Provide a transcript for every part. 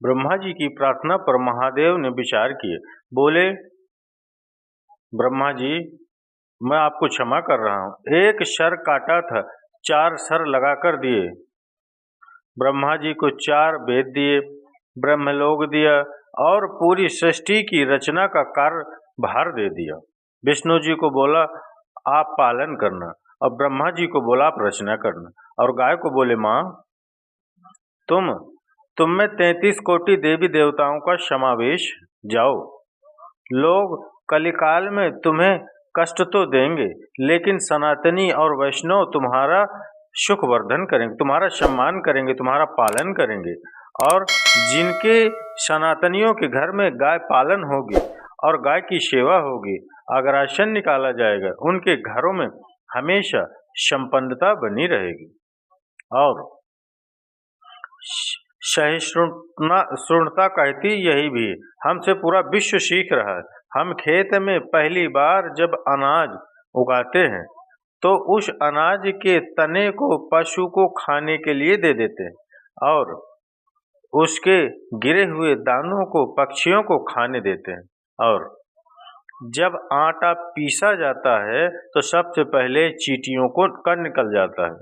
ब्रह्मा जी की प्रार्थना पर महादेव ने विचार किए। बोले, ब्रह्मा जी, मैं आपको क्षमा कर रहा हूँ। एक सर काटा था, 4 सर लगाकर दिए। ब्रह्मा जी को 4 वेद दिए, ब्रह्मलोक दिया और पूरी सृष्टि की रचना का कार्य भार दे दिया। विष्णु जी को बोला, आप पालन करना, और ब्रह्मा जी को बोला, आप रचना करना। और गाय को बोले, माँ, तुम में 33 कोटि देवी देवताओं का समावेश। जाओ, लोग कलिकाल में तुम्हें कष्ट तो देंगे, लेकिन सनातनी और वैष्णव तुम्हारा सुख वर्धन करेंगे, तुम्हारा सम्मान करेंगे, तुम्हारा पालन करेंगे। और जिनके सनातनियों के घर में गाय पालन होगी और गाय की सेवा होगी, अग्रासन निकाला जाएगा, उनके घरों में हमेशा संपन्नता बनी रहेगी। और सहिष्णुता कहती यही भी, हमसे पूरा विश्व सीख रहा है। हम खेत में पहली बार जब अनाज उगाते हैं तो उस अनाज के तने को पशु को खाने के लिए दे देते हैं और उसके गिरे हुए दानों को पक्षियों को खाने देते हैं। और जब आटा पीसा जाता है तो सबसे पहले चींटियों को कर निकल जाता है।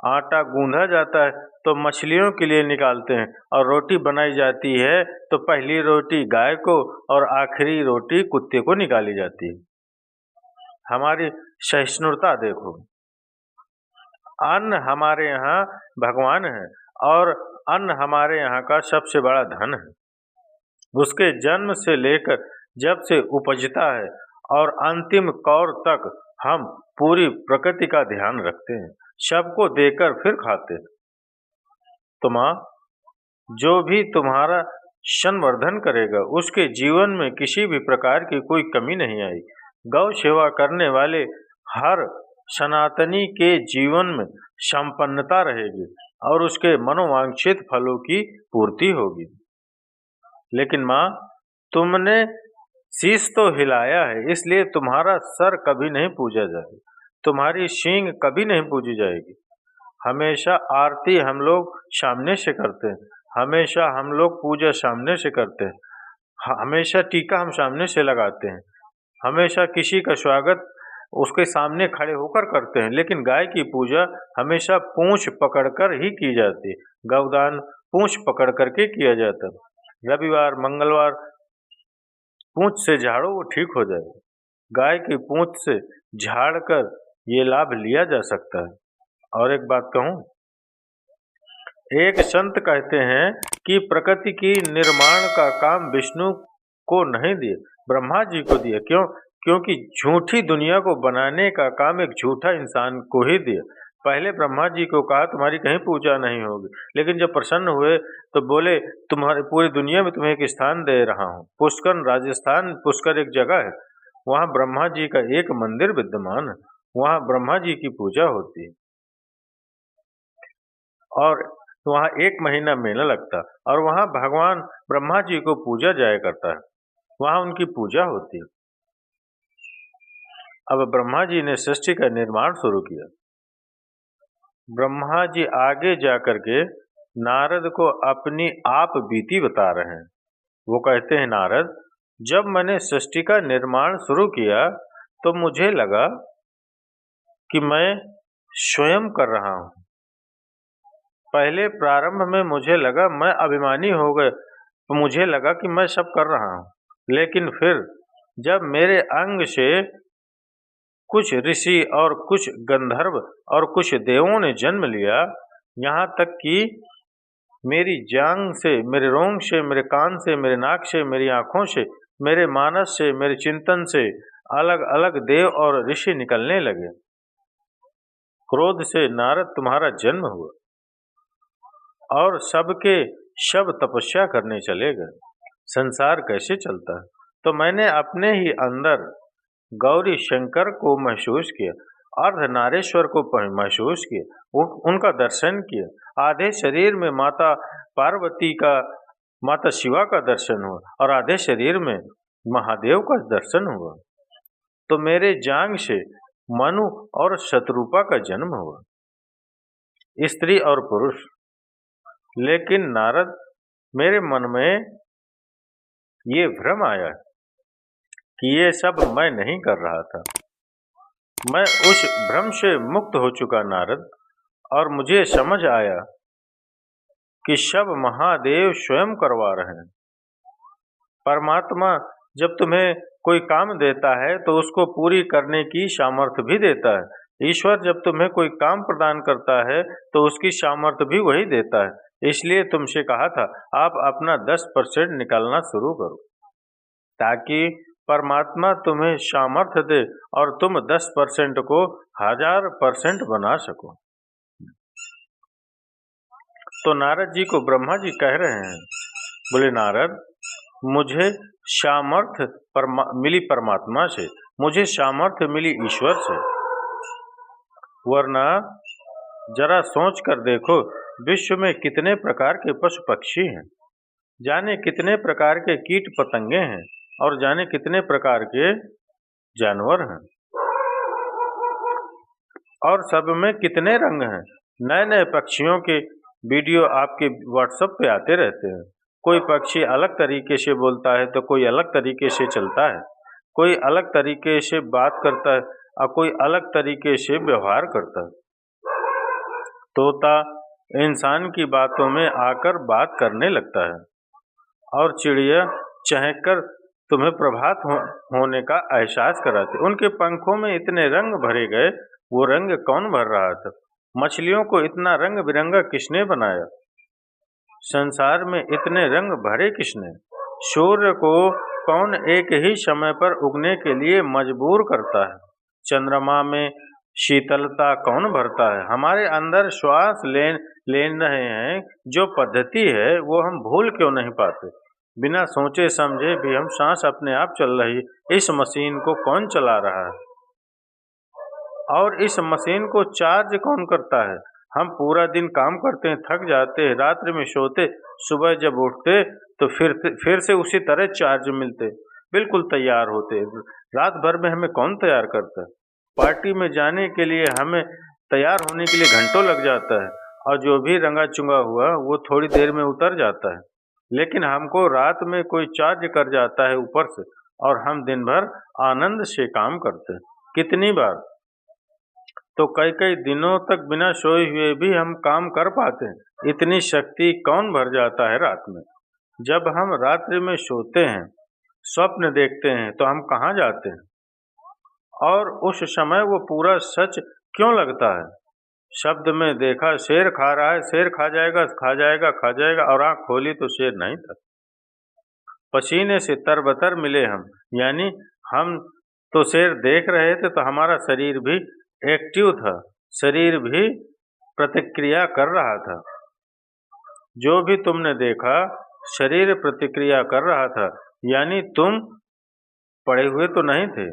आटा गूंधा जाता है तो मछलियों के लिए निकालते हैं, और रोटी बनाई जाती है तो पहली रोटी गाय को और आखिरी रोटी कुत्ते को निकाली जाती है। हमारी सहिष्णुता देखो। अन्न हमारे यहाँ भगवान है और अन्न हमारे यहाँ का सबसे बड़ा धन है। उसके जन्म से लेकर जब से उपजता है और अंतिम कौर तक हम पूरी प्रकृति का ध्यान रखते हैं, सबको देकर फिर खाते। तो माँ, जो भी तुम्हारा संवर्धन करेगा उसके जीवन में किसी भी प्रकार की कोई कमी नहीं आई। गौ सेवा करने वाले हर सनातनी के जीवन में संपन्नता रहेगी और उसके मनोवांछित फलों की पूर्ति होगी। लेकिन माँ, तुमने शीश तो हिलाया है, इसलिए तुम्हारा सर कभी नहीं पूजा जाएगा, तुम्हारी सींग कभी नहीं पूजी जाएगी। हमेशा आरती हम लोग सामने से करते हैं, हमेशा हम लोग पूजा सामने से करते हैं, हमेशा टीका हम सामने से लगाते हैं, हमेशा किसी का स्वागत उसके सामने खड़े होकर करते हैं। लेकिन गाय की पूजा हमेशा पूंछ पकड़कर ही की जाती है। गौदान पूंछ पकड़ करके किया जाता है। रविवार मंगलवार पूंछ से झाड़ो, वो ठीक हो जाएगा। गाय की पूंछ से झाड़ कर ये लाभ लिया जा सकता है। और एक बात कहूँ, एक संत कहते हैं कि प्रकृति की निर्माण का काम विष्णु को नहीं दिया, ब्रह्मा जी को दिया। क्यों? क्योंकि झूठी दुनिया को बनाने का काम एक झूठा इंसान को ही दिया। पहले ब्रह्मा जी को कहा तुम्हारी कहीं पूजा नहीं होगी, लेकिन जब प्रसन्न हुए तो बोले तुम्हारी पूरी दुनिया में तुम्हें एक स्थान दे रहा हूँ। पुष्कर, राजस्थान पुष्कर एक जगह है, वहाँ ब्रह्मा जी का एक मंदिर विद्यमान है, वहाँ ब्रह्मा जी की पूजा होती है और वहाँ 1 महीना मेला लगता और वहाँ भगवान ब्रह्मा जी को पूजा जाया करता है, वहाँ उनकी पूजा होती है। अब ब्रह्मा जी ने सृष्टि का निर्माण शुरू किया। ब्रह्मा जी आगे जाकर के नारद को अपनी आप बीती बता रहे हैं। वो कहते हैं, नारद, जब मैंने सृष्टि का निर्माण शुरू किया तो मुझे लगा कि मैं स्वयं कर रहा हूँ। पहले प्रारंभ में मुझे लगा, मैं अभिमानी हो गया, तो मुझे लगा कि मैं सब कर रहा हूँ। लेकिन फिर जब मेरे अंग से कुछ ऋषि और कुछ गंधर्व और कुछ देवों ने जन्म लिया, यहाँ तक कि मेरी जांग से, मेरे रोंग से, मेरे कान से, मेरे नाक से, मेरी आँखों से, मेरे मानस से, मेरे चिंतन से अलग अलग देव और ऋषि निकलने लगे। क्रोध से नारद तुम्हारा जन्म हुआ और सबके सब तपस्या करने चले गए। संसार कैसे चलता है? तो मैंने अपने ही अंदर गौरी शंकर को महसूस किया, अर्धनारेश्वर को महसूस किया, उनका दर्शन किया। आधे शरीर में माता पार्वती का, माता शिवा का दर्शन हुआ और आधे शरीर में महादेव का दर्शन हुआ। तो मेरे जांग से मनु और शत्रुपा का जन्म हुआ, स्त्री और पुरुष। लेकिन नारद, मेरे मन में ये भ्रम आया कि ये सब मैं नहीं कर रहा था। मैं उस भ्रम से मुक्त हो चुका नारद, और मुझे समझ आया कि सब महादेव स्वयं करवा रहे हैं। परमात्मा जब तुम्हें कोई काम देता है तो उसको पूरी करने की सामर्थ्य भी देता है। ईश्वर जब तुम्हें कोई काम प्रदान करता है तो उसकी सामर्थ्य भी वही देता है। इसलिए तुमसे कहा था आप अपना 10% निकालना शुरू करो, ताकि परमात्मा तुम्हें सामर्थ्य दे और तुम 10% को 1000% बना सको। तो नारद जी को ब्रह्मा जी कह रहे हैं, बोले नारद, मुझे सामर्थ्य मिली परमात्मा से, मुझे सामर्थ्य मिली ईश्वर से, वरना जरा सोच कर देखो विश्व में कितने प्रकार के पशु पक्षी हैं, जाने कितने प्रकार के कीट पतंगे हैं, और जाने कितने प्रकार के जानवर हैं, और सब में कितने रंग हैं। नए नए पक्षियों के वीडियो आपके व्हाट्सएप पे आते रहते हैं। कोई पक्षी अलग तरीके से बोलता है तो कोई अलग तरीके से चलता है, कोई अलग तरीके से बात करता है और कोई अलग तरीके से व्यवहार करता है। तोता इंसान की बातों में आकर बात करने लगता है, और चिड़िया चहककर तुम्हें प्रभात होने का एहसास कराती। उनके पंखों में इतने रंग भरे गए, वो रंग कौन भर रहा था? मछलियों को इतना रंग बिरंगा किसने बनाया? संसार में इतने रंग भरे किसने? सूर्य को कौन एक ही समय पर उगने के लिए मजबूर करता है? चंद्रमा में शीतलता कौन भरता है? हमारे अंदर श्वास ले रहे हैं जो पद्धति है वो हम भूल क्यों नहीं पाते? बिना सोचे समझे भी हम सांस अपने आप चल रही, इस मशीन को कौन चला रहा है? और इस मशीन को चार्ज कौन करता है? हम पूरा दिन काम करते हैं, थक जाते हैं, रात्रि में सोते, सुबह जब उठते तो फिर से उसी तरह चार्ज मिलते, बिल्कुल तैयार होते। रात भर में हमें कौन तैयार करता है? पार्टी में जाने के लिए हमें तैयार होने के लिए घंटों लग जाता है, और जो भी रंगा चुंगा हुआ वो थोड़ी देर में उतर जाता है। लेकिन हमको रात में कोई चार्ज कर जाता है ऊपर से, और हम दिन भर आनंद से काम करते हैं। कितनी बार तो कई कई दिनों तक बिना सोए हुए भी हम काम कर पाते हैं। इतनी शक्ति कौन भर जाता है रात में? जब हम रात्रि में सोते हैं, स्वप्न देखते हैं, तो हम कहाँ जाते हैं? और उस समय वो पूरा सच क्यों लगता है? शब्द में देखा शेर खा रहा है, शेर खा जाएगा खा जाएगा खा जाएगा, और आँख खोली तो शेर नहीं था। पसीने से तरबतर मिले हम, यानी हम तो शेर देख रहे थे तो हमारा शरीर भी एक्टिव था, शरीर भी प्रतिक्रिया कर रहा था। जो भी तुमने देखा शरीर प्रतिक्रिया कर रहा था, यानी तुम पड़े हुए तो नहीं थे।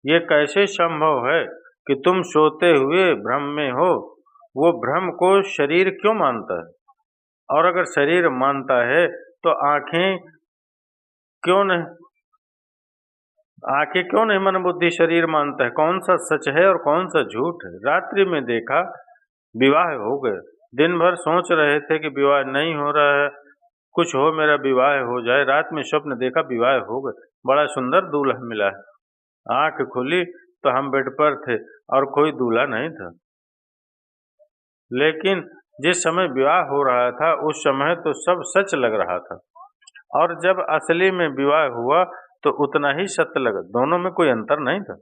ये कैसे संभव है कि तुम सोते हुए भ्रम में हो? वो भ्रम को शरीर क्यों मानता है? और अगर शरीर मानता है तो आंखें क्यों नहीं मन बुद्धि शरीर मानता है? कौन सा सच है और कौन सा झूठ है? रात्रि में देखा विवाह हो गए, दिन भर सोच रहे थे कि विवाह नहीं हो रहा है, कुछ हो मेरा विवाह हो जाए। रात में स्वप्न देखा विवाह हो गए, बड़ा सुंदर दूल्हा मिला है। आंख खुली तो हम बेड पर थे और कोई दूल्हा नहीं था। लेकिन जिस समय विवाह हो रहा था उस समय तो सब सच लग रहा था, और जब असली में विवाह हुआ तो उतना ही सत्य लगा, दोनों में कोई अंतर नहीं था।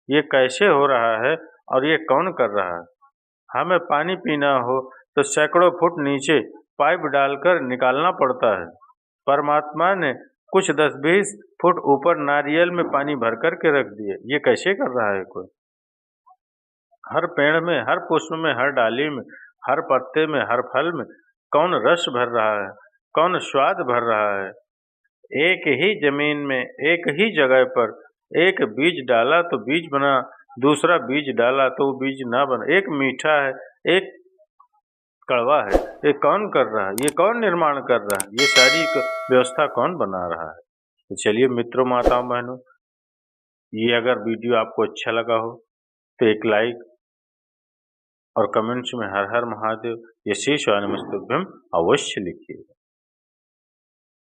ये कैसे हो रहा है और ये कौन कर रहा है? हमें पानी पीना हो तो सैकड़ों फुट नीचे पाइप डालकर निकालना पड़ता है। परमात्मा ने कुछ 10-20 फुट ऊपर नारियल में पानी भर कर के रख दिए। ये कैसे कर रहा है कोई? हर पेड़ में, हर पुष्प में, हर डाली में, हर पत्ते में, हर फल में कौन रस भर रहा है, कौन स्वाद भर रहा है? एक ही जमीन में, एक ही जगह पर एक बीज डाला तो बीज बना, दूसरा बीज डाला तो वो बीज ना बना। एक मीठा है, एक कड़वा है। ये कौन कर रहा है? ये कौन निर्माण कर रहा है? ये सारी व्यवस्था कौन बना रहा है? तो चलिए मित्रों, माताओं, बहनों, ये अगर वीडियो आपको अच्छा लगा हो तो एक लाइक और कमेंट्स में हर हर महादेव, यह शीश नमस्तुभ्यम अवश्य लिखिएगा।